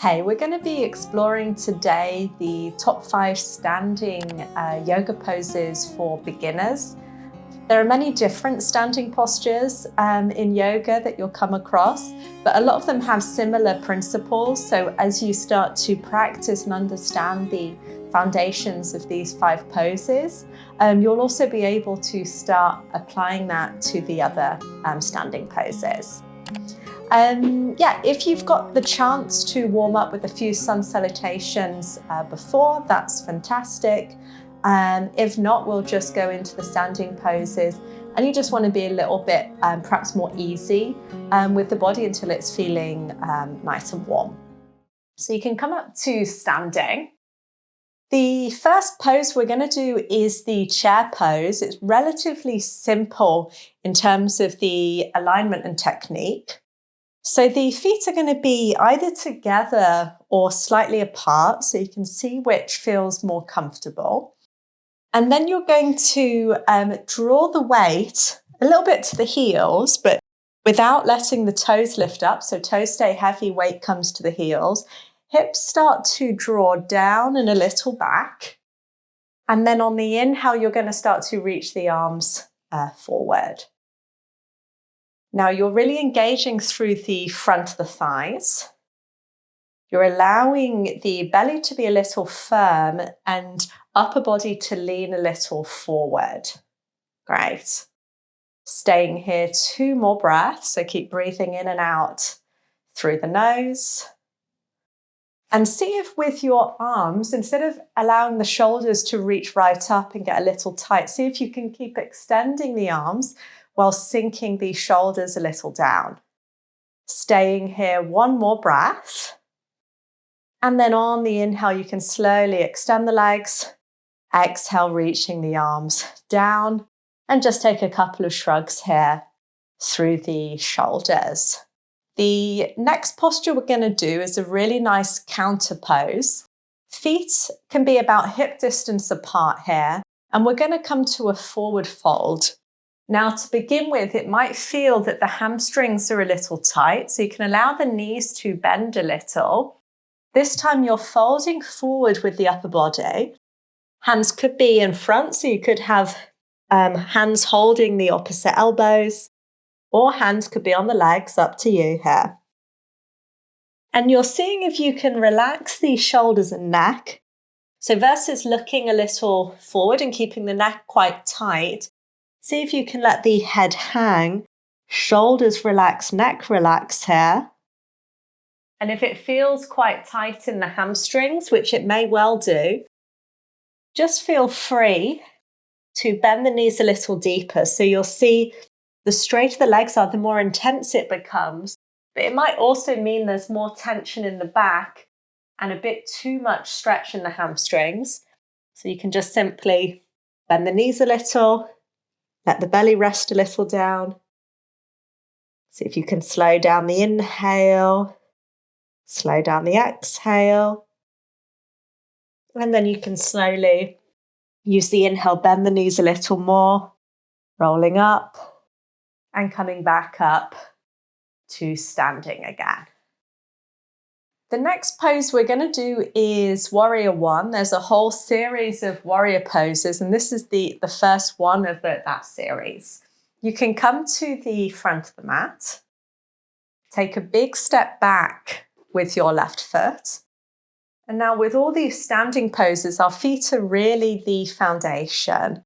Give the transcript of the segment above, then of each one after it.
Hey, we're going to be exploring today the top 5 standing yoga poses for beginners. There are many different standing postures in yoga that you'll come across, but a lot of them have similar principles. So as you start to practice and understand the foundations of these 5 poses, you'll also be able to start applying that to the other standing poses. If you've got the chance to warm up with a few sun salutations before, that's fantastic. If not, we'll just go into the standing poses, and you just want to be a little bit perhaps more easy with the body until it's feeling nice and warm. So you can come up to standing. The first pose we're going to do is the chair pose. It's relatively simple in terms of the alignment and technique. So the feet are going to be either together or slightly apart, so you can see which feels more comfortable. And then you're going to draw the weight a little bit to the heels, but without letting the toes lift up. So toes stay heavy, weight comes to the heels. Hips start to draw down and a little back. And then on the inhale, you're going to start to reach the arms forward. Now you're really engaging through the front of the thighs. You're allowing the belly to be a little firm and upper body to lean a little forward. Great. Staying here 2 more breaths. So keep breathing in and out through the nose. And see if with your arms, instead of allowing the shoulders to reach right up and get a little tight, see if you can keep extending the arms while sinking the shoulders a little down. Staying here 1 more breath. And then on the inhale, you can slowly extend the legs. Exhale, reaching the arms down. And just take a couple of shrugs here through the shoulders. The next posture we're going to do is a really nice counter pose. Feet can be about hip distance apart here. And we're going to come to a forward fold. Now, to begin with, it might feel that the hamstrings are a little tight, so you can allow the knees to bend a little. This time you're folding forward with the upper body. Hands could be in front, so you could have hands holding the opposite elbows, or hands could be on the legs, up to you here. And you're seeing if you can relax the shoulders and neck. So versus looking a little forward and keeping the neck quite tight, see if you can let the head hang, shoulders relax, neck relax here. And if it feels quite tight in the hamstrings, which it may well do, just feel free to bend the knees a little deeper. So you'll see the straighter the legs are, the more intense it becomes. But it might also mean there's more tension in the back and a bit too much stretch in the hamstrings. So you can just simply bend the knees a little. Let the belly rest a little down. See if you can slow down the inhale, slow down the exhale. And then you can slowly use the inhale, bend the knees a little more, rolling up and coming back up to standing again. The next pose we're going to do is Warrior 1. There's a whole series of warrior poses, and this is the first one of that series. You can come to the front of the mat, take a big step back with your left foot. And now with all these standing poses, our feet are really the foundation.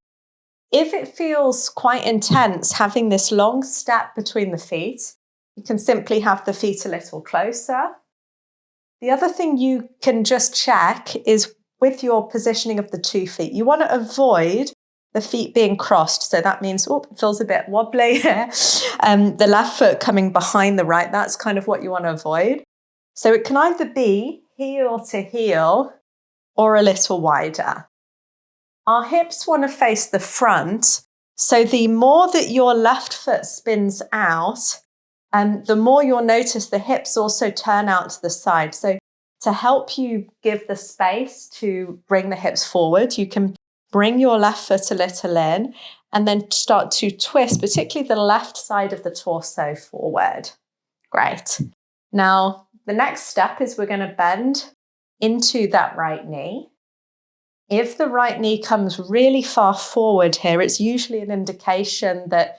If it feels quite intense having this long step between the feet, you can simply have the feet a little closer. The other thing you can just check is with your positioning of the 2 feet. You want to avoid the feet being crossed. So that means, it feels a bit wobbly here. The left foot coming behind the right, that's kind of what you want to avoid. So it can either be heel to heel or a little wider. Our hips want to face the front. So the more that your left foot spins out, the more you'll notice the hips also turn out to the side. So to help you give the space to bring the hips forward, you can bring your left foot a little in and then start to twist, particularly the left side of the torso forward. Great. Now, The next step is we're going to bend into that right knee. If the right knee comes really far forward here, it's usually an indication that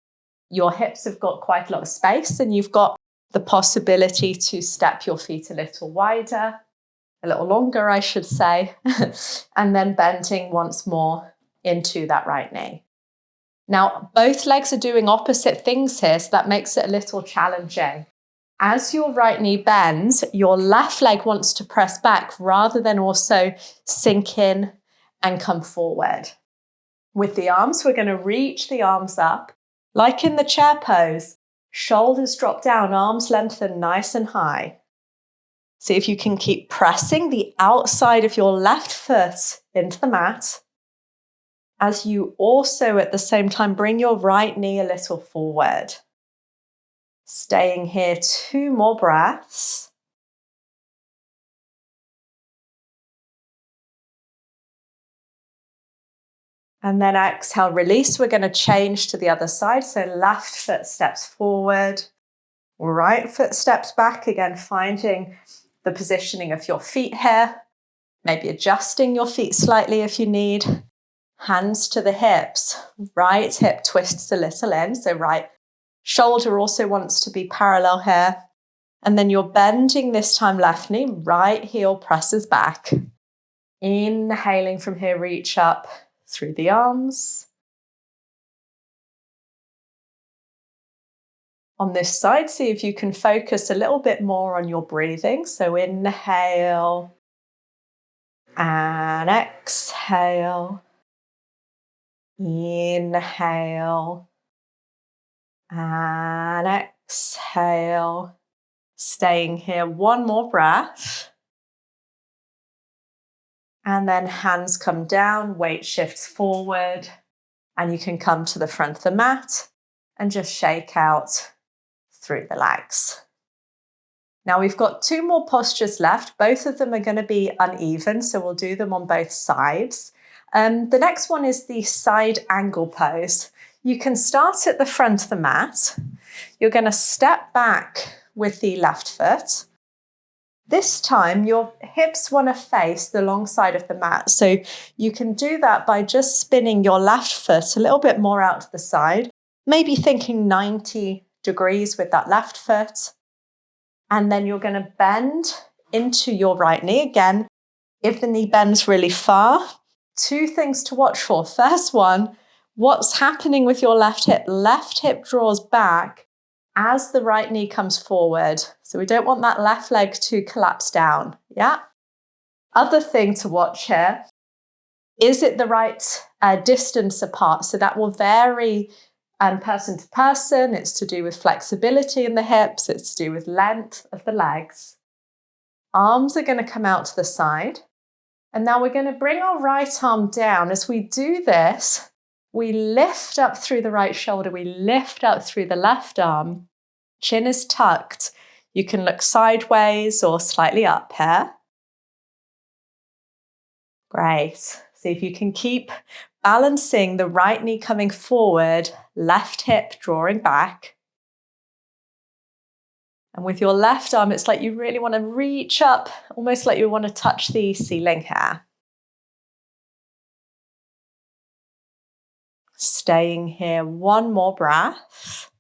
your hips have got quite a lot of space and you've got the possibility to step your feet a little wider, a little longer, I should say, and then bending once more into that right knee. Now, both legs are doing opposite things here, so that makes it a little challenging. As your right knee bends, your left leg wants to press back rather than also sink in and come forward. With the arms, we're going to reach the arms up, like in the chair pose. Shoulders drop down, arms lengthen nice and high. See if you can keep pressing the outside of your left foot into the mat, as you also at the same time bring your right knee a little forward. Staying here 2 more breaths. And then exhale, release. We're going to change to the other side. So left foot steps forward, right foot steps back. Again, finding the positioning of your feet here. Maybe adjusting your feet slightly if you need. Hands to the hips. Right hip twists a little in. So right shoulder also wants to be parallel here. And then you're bending this time left knee. Right heel presses back. Inhaling from here, reach up through the arms. On this side, see if you can focus a little bit more on your breathing. So inhale and exhale. Inhale and exhale. Staying here, 1 more breath. And then hands come down, weight shifts forward, and you can come to the front of the mat and just shake out through the legs. Now we've got 2 more postures left. Both of them are going to be uneven, so we'll do them on both sides. The next one is the side angle pose. You can start at the front of the mat. You're going to step back with the left foot. This time your hips want to face the long side of the mat. So you can do that by just spinning your left foot a little bit more out to the side, maybe thinking 90 degrees with that left foot. And then you're going to bend into your right knee. Again, if the knee bends really far, 2 things to watch for. First one, what's happening with your left hip? Left hip draws back as the right knee comes forward. So we don't want that left leg to collapse down. Yeah. Other thing to watch here, is it the right distance apart? So that will vary person to person. It's to do with flexibility in the hips. It's to do with length of the legs. Arms are going to come out to the side. And now we're going to bring our right arm down. As we do this, we lift up through the right shoulder. We lift up through the left arm. Chin is tucked. You can look sideways or slightly up here. Great. See if you can keep balancing the right knee coming forward, left hip drawing back. And with your left arm, it's like you really want to reach up, almost like you want to touch the ceiling here. Staying here, 1 more breath.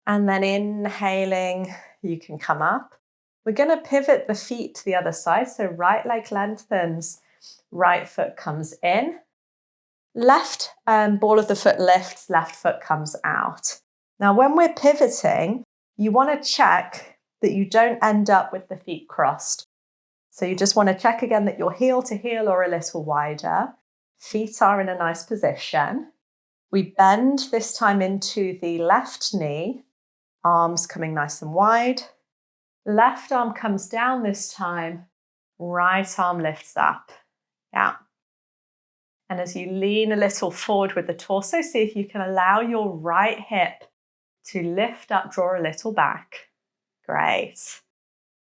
And then inhaling, you can come up. We're going to pivot the feet to the other side. So right leg lengthens, right foot comes in. Left ball of the foot lifts, left foot comes out. Now, when we're pivoting, you want to check that you don't end up with the feet crossed. So you just want to check again that you're heel to heel or a little wider. Feet are in a nice position. We bend this time into the left knee, arms coming nice and wide. Left arm comes down this time, right arm lifts up. Yeah. And as you lean a little forward with the torso, see if you can allow your right hip to lift up, draw a little back. Great.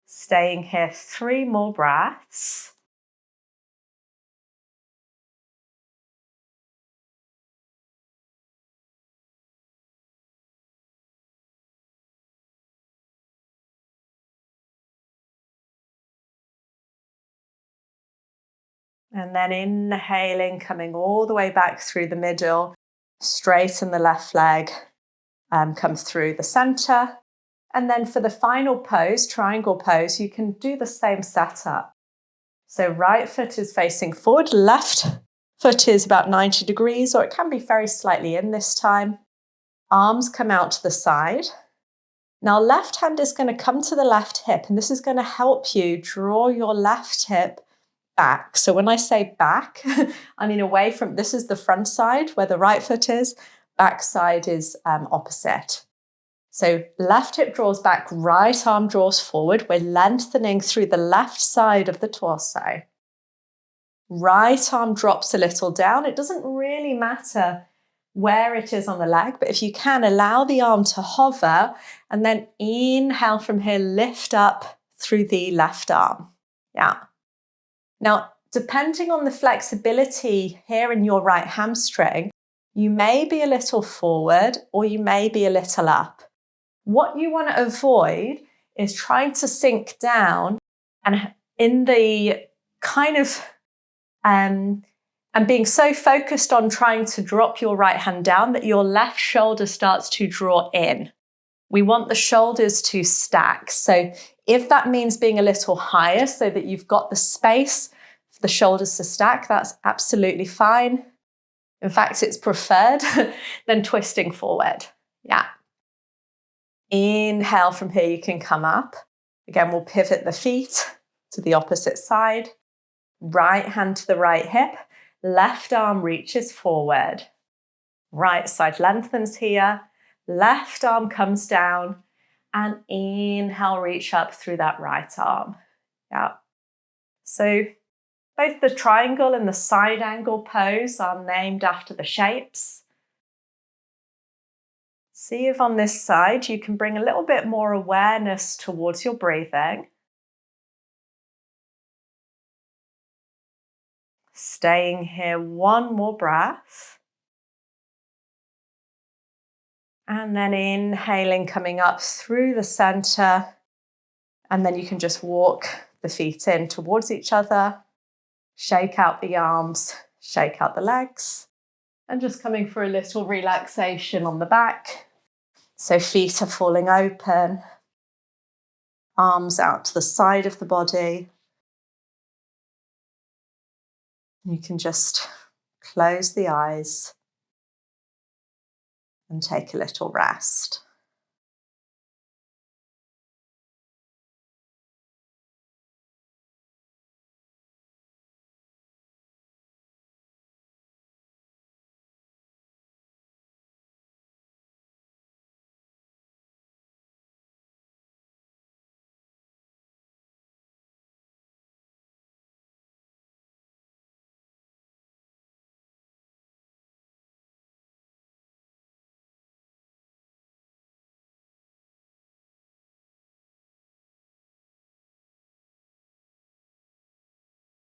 Staying here, 3 more breaths. And then inhaling, coming all the way back through the middle, straighten the left leg, come through the center. And then for the final pose, triangle pose, you can do the same setup. So right foot is facing forward, left foot is about 90 degrees, or it can be very slightly in this time. Arms come out to the side. Now left hand is going to come to the left hip, and this is going to help you draw your left hip back. So when I say back, I mean away from, this is the front side where the right foot is, back side is opposite. So left hip draws back, right arm draws forward. We're lengthening through the left side of the torso. Right arm drops a little down. It doesn't really matter where it is on the leg, but if you can, allow the arm to hover and then inhale from here, lift up through the left arm. Yeah. Now, depending on the flexibility here in your right hamstring, you may be a little forward or you may be a little up. What you want to avoid is trying to sink down and in the kind of, and being so focused on trying to drop your right hand down that your left shoulder starts to draw in. We want the shoulders to stack. So if that means being a little higher so that you've got the space for the shoulders to stack, that's absolutely fine. In fact, it's preferred than twisting forward. Yeah. Inhale from here, you can come up. Again, we'll pivot the feet to the opposite side. Right hand to the right hip. Left arm reaches forward. Right side lengthens here. Left arm comes down. And inhale, reach up through that right arm. Yeah. So both the triangle and the side angle pose are named after the shapes. See if on this side you can bring a little bit more awareness towards your breathing. Staying here, one more breath. And then inhaling, coming up through the center. And then you can just walk the feet in towards each other. Shake out the arms, shake out the legs. And just coming for a little relaxation on the back. So feet are falling open, arms out to the side of the body. You can just close the eyes and take a little rest.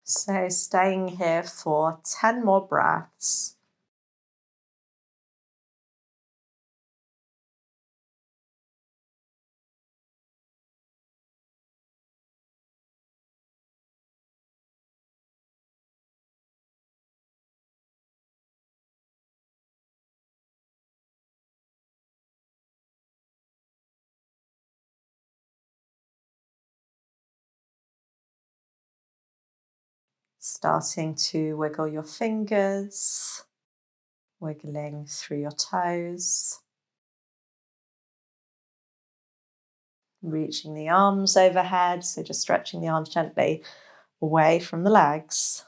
So staying here for 10 more breaths. Starting to wiggle your fingers, wiggling through your toes, reaching the arms overhead, so just stretching the arms gently away from the legs.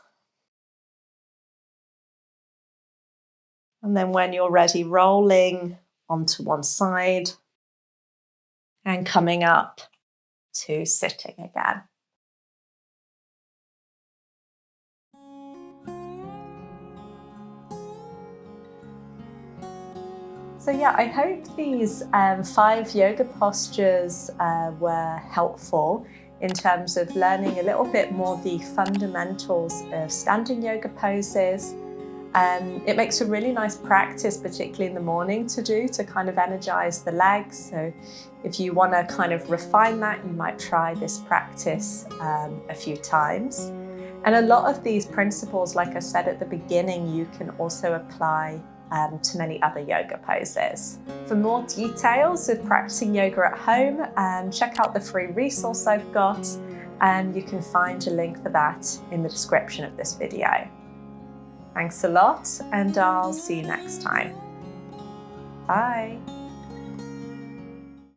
And then when you're ready, rolling onto one side and coming up to sitting again. So yeah, I hope these 5 yoga postures were helpful in terms of learning a little bit more the fundamentals of standing yoga poses. It makes a really nice practice, particularly in the morning, to do to kind of energize the legs. So if you want to kind of refine that, you might try this practice a few times. And a lot of these principles, like I said at the beginning, you can also apply to many other yoga poses. For more details of practicing yoga at home, check out the free resource I've got, and you can find a link for that in the description of this video. Thanks a lot, and I'll see you next time. Bye.